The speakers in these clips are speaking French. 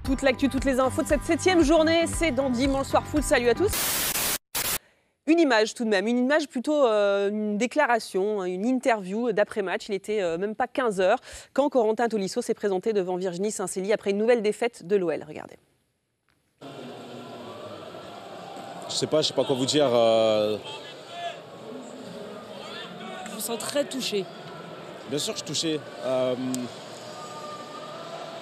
Toute l'actu, toutes les infos de cette 7e journée, c'est dans Dimanche Soir Foot. Salut à tous. Une image tout de même, une image plutôt une déclaration, une interview d'après-match. Il n'était même pas 15h quand Corentin Tolisso s'est présenté devant Virginie Saint-Célie après une nouvelle défaite de l'OL. Regardez. Je sais pas quoi vous dire. Je me sens très touché. Bien sûr que je suis touché.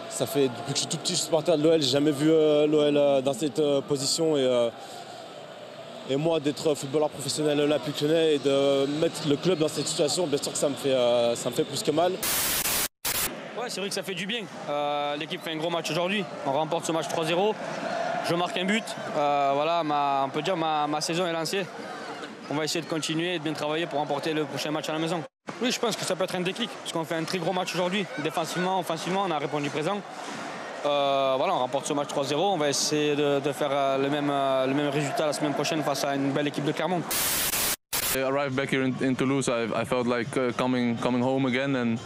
Ça fait depuis que je suis tout petit, je suis supporter de l'OL. J'ai jamais vu l'OL dans cette position. Et moi, d'être footballeur professionnel olympique lyonnais et de mettre le club dans cette situation, bien sûr que ça me fait plus que mal. Ouais, c'est vrai que ça fait du bien. L'équipe fait un gros match aujourd'hui. On remporte ce match 3-0. Je marque un but. Voilà, on peut dire ma saison est lancée. On va essayer de continuer et de bien travailler pour remporter le prochain match à la maison. Oui, je pense que ça peut être un déclic, parce qu'on fait un très gros match aujourd'hui. Défensivement, offensivement, on a répondu présent. Voilà, on remporte ce match 3-0. On va essayer de faire le même résultat la semaine prochaine face à une belle équipe de Clermont. I arrived back here in Toulouse. I felt like coming home again, and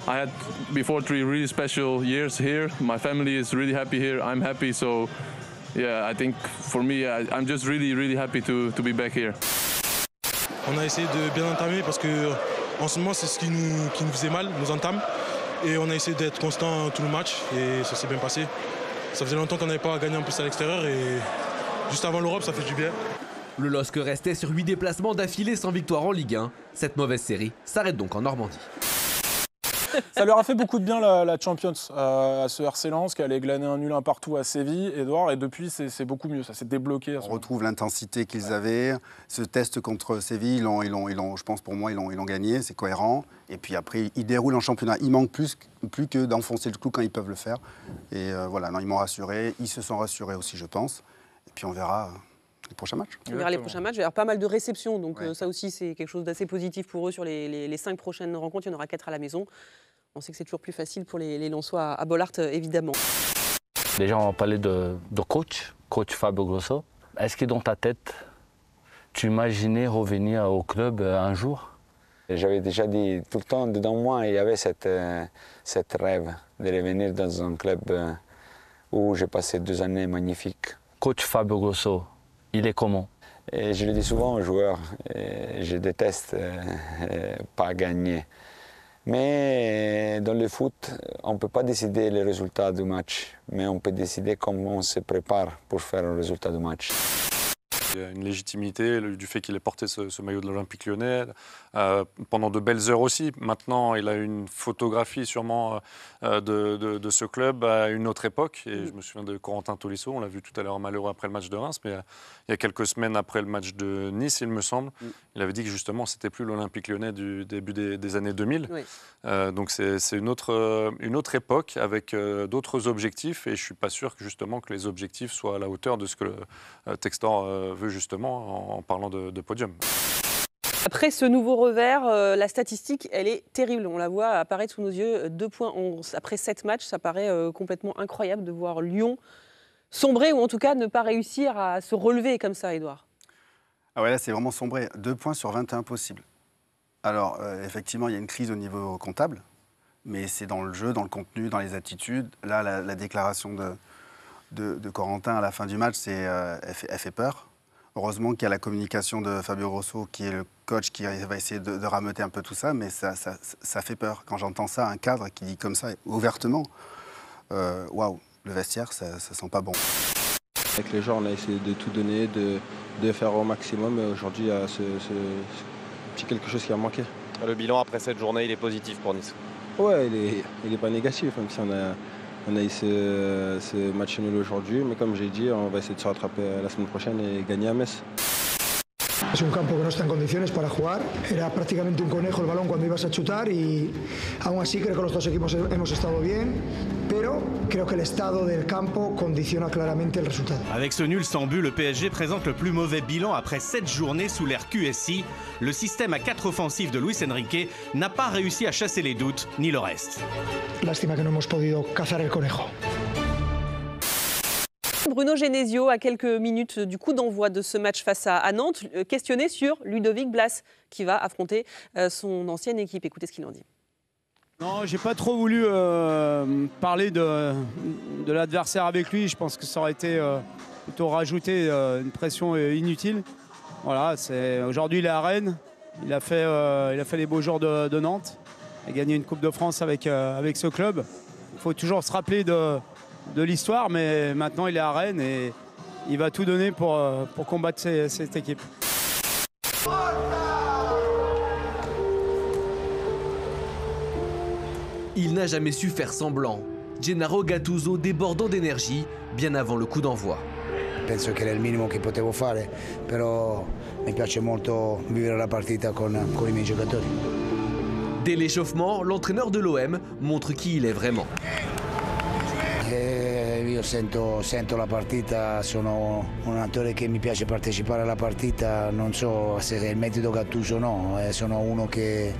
I had before 3 really special years here. My family is really happy here. I'm happy, so yeah, I think for me, I'm just really happy to be back here. On a essayé de bien entamer parce que en ce moment c'est ce qui nous faisait mal, nos entames. Et on a essayé d'être constant tout le match et ça s'est bien passé. Ça faisait longtemps qu'on n'avait pas gagné en plus à l'extérieur et juste avant l'Europe, ça fait du bien. Le LOSC restait sur 8 déplacements d'affilée sans victoire en Ligue 1. Cette mauvaise série s'arrête donc en Normandie. Ça leur a fait beaucoup de bien la Champions à ce RC Lens qui allait glaner un nul un partout à Séville, Edouard, et depuis c'est beaucoup mieux, ça s'est débloqué. On retrouve l'intensité qu'ils avaient, ce test contre Séville, je pense pour moi ils l'ont gagné, c'est cohérent, et puis après ils déroulent en championnat, il manque plus que d'enfoncer le clou quand ils peuvent le faire, et voilà, non, ils m'ont rassuré, ils se sont rassurés aussi je pense, et puis on verra les prochains matchs. On verra les prochains matchs, il va y avoir pas mal de réceptions, donc ça aussi c'est quelque chose d'assez positif pour eux sur les 5 prochaines rencontres, il y en aura 4 à la maison. On sait que c'est toujours plus facile pour les Lensois à Bollaert, évidemment. Déjà, on va parler de coach Fabio Grosso. Est-ce que dans ta tête, tu imaginais revenir au club un jour? J'avais déjà dit tout le temps, dedans moi, il y avait cette rêve de revenir dans un club où j'ai passé 2 années magnifiques. Coach Fabio Grosso, il est comment? Et je le dis souvent aux joueurs, je déteste pas gagner. Mais dans le foot, on ne peut pas décider le résultat du match, mais on peut décider comment on se prépare pour faire le résultat du match. Il y a une légitimité du fait qu'il ait porté ce maillot de l'Olympique lyonnais pendant de belles heures aussi. Maintenant, il a une photographie sûrement de ce club à une autre époque. Et je me souviens de Corentin Tolisso, on l'a vu tout à l'heure malheureux après le match de Reims, mais il y a quelques semaines après le match de Nice, il me semble, il avait dit que justement, c'était plus l'Olympique lyonnais du début des années 2000. Oui. Donc c'est une autre époque avec d'autres objectifs. Et je ne suis pas sûr que justement que les objectifs soient à la hauteur de ce que le Textor veut justement en parlant de podium. Après ce nouveau revers, la statistique, elle est terrible. On la voit apparaître sous nos yeux, 2 points après 7 matchs. Ça paraît complètement incroyable de voir Lyon sombrer ou en tout cas ne pas réussir à se relever comme ça, Edouard. Ah ouais, là c'est vraiment sombré. 2 points sur 21 possibles. Alors effectivement, il y a une crise au niveau comptable, mais c'est dans le jeu, dans le contenu, dans les attitudes. Là, la déclaration de Corentin à la fin du match, elle fait peur. Heureusement qu'il y a la communication de Fabio Grosso, qui est le coach, qui va essayer de rameuter un peu tout ça, mais ça fait peur. Quand j'entends ça, un cadre qui dit comme ça, ouvertement, waouh, le vestiaire, ça sent pas bon. Avec les joueurs, on a essayé de tout donner, de faire au maximum, mais aujourd'hui, il y a ce petit quelque chose qui a manqué. Le bilan après cette journée, il est positif pour Nice? Ouais, il est pas négatif, même si on a eu ce match nul aujourd'hui, mais comme j'ai dit, on va essayer de se rattraper la semaine prochaine et gagner à Metz. Es un campo que no está en condiciones para jugar. Era prácticamente un conejo el balón cuando ibas a chutar y aún así creo que los dos equipos hemos estado bien, pero creo que el estado del campo condiciona claramente el resultado. Avec ce nul sans but, le PSG présente le plus mauvais bilan après 7 journées sous l'ère QSI. Le système à 4 offensifs de Luis Enrique n'a pas réussi à chasser les doutes ni le reste. Lástima que no hemos podido cazar el conejo. Bruno Genesio à quelques minutes du coup d'envoi de ce match face à Nantes, questionné sur Ludovic Blas qui va affronter son ancienne équipe. Écoutez ce qu'il en dit. Non, j'ai pas trop voulu parler de l'adversaire avec lui. Je pense que ça aurait été plutôt rajouter une pression inutile. Voilà, aujourd'hui il est à Rennes. Il a fait les beaux jours de Nantes. Il a gagné une Coupe de France avec ce club. Il faut toujours se rappeler de l'histoire, mais maintenant il est à Rennes et il va tout donner pour combattre cette équipe. Il n'a jamais su faire semblant. Gennaro Gattuso débordant d'énergie bien avant le coup d'envoi. Penso che era il minimo che potevo fare, però mi piace molto vivere la partita con I miei giocatori. Dès l'échauffement, l'entraîneur de l'OM montre qui il est vraiment. Io sento la partita, sono un attore che mi piace partecipare alla partita, non so se è il metodo Gattuso o no, sono uno che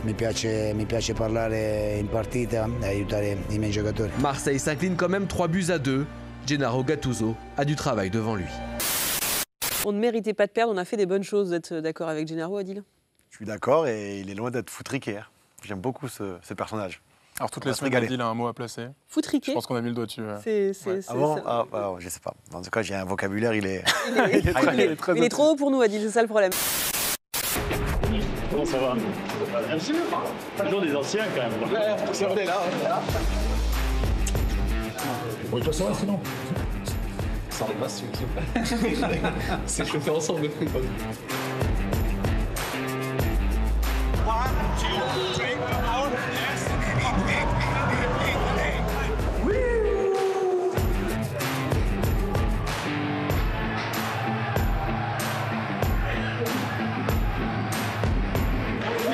mi piace parlare in partita e aiutare I miei giocatori. Marseille s'incline quand même 3-2. Gennaro Gattuso a du travail devant lui. On ne méritait pas de perdre, on a fait des bonnes choses. Vous êtes d'accord avec Gennaro, Adil? Je suis d'accord et il est loin d'être foutriqué. J'aime beaucoup ce personnage. Alors toutes les semaines, Adil a un mot à placer. Foutriqué. Je pense qu'on a mis le doigt dessus. Avant, je sais pas. En tout cas, j'ai un vocabulaire, il est il est trop haut pour nous, Adil, c'est ça le problème. Comment ça va? Toujours des anciens quand même. Ouais, c'est vrai, là. Oui, toi ça va sinon? Ça va pas si c'est chauffé ensemble.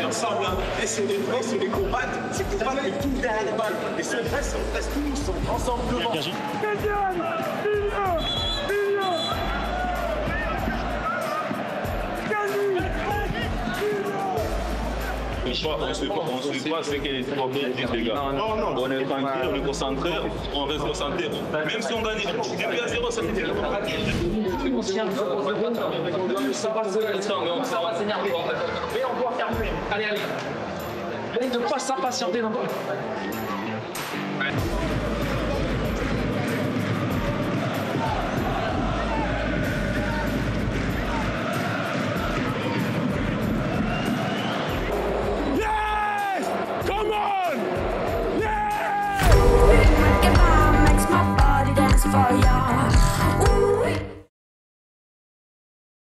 Ensemble, essayer de les combattre, c'est pour pas que tout derrière les balles. Et si on reste tous ensemble devant. On ne suit pas ce qui est objectif, les gars. On est tranquille, on est concentré, on reste concentré. Même si on gagne depuis à 0, ça fait des ça va s'énerver. Mais on doit faire plus. Allez. Ne pas s'impatienter non plus.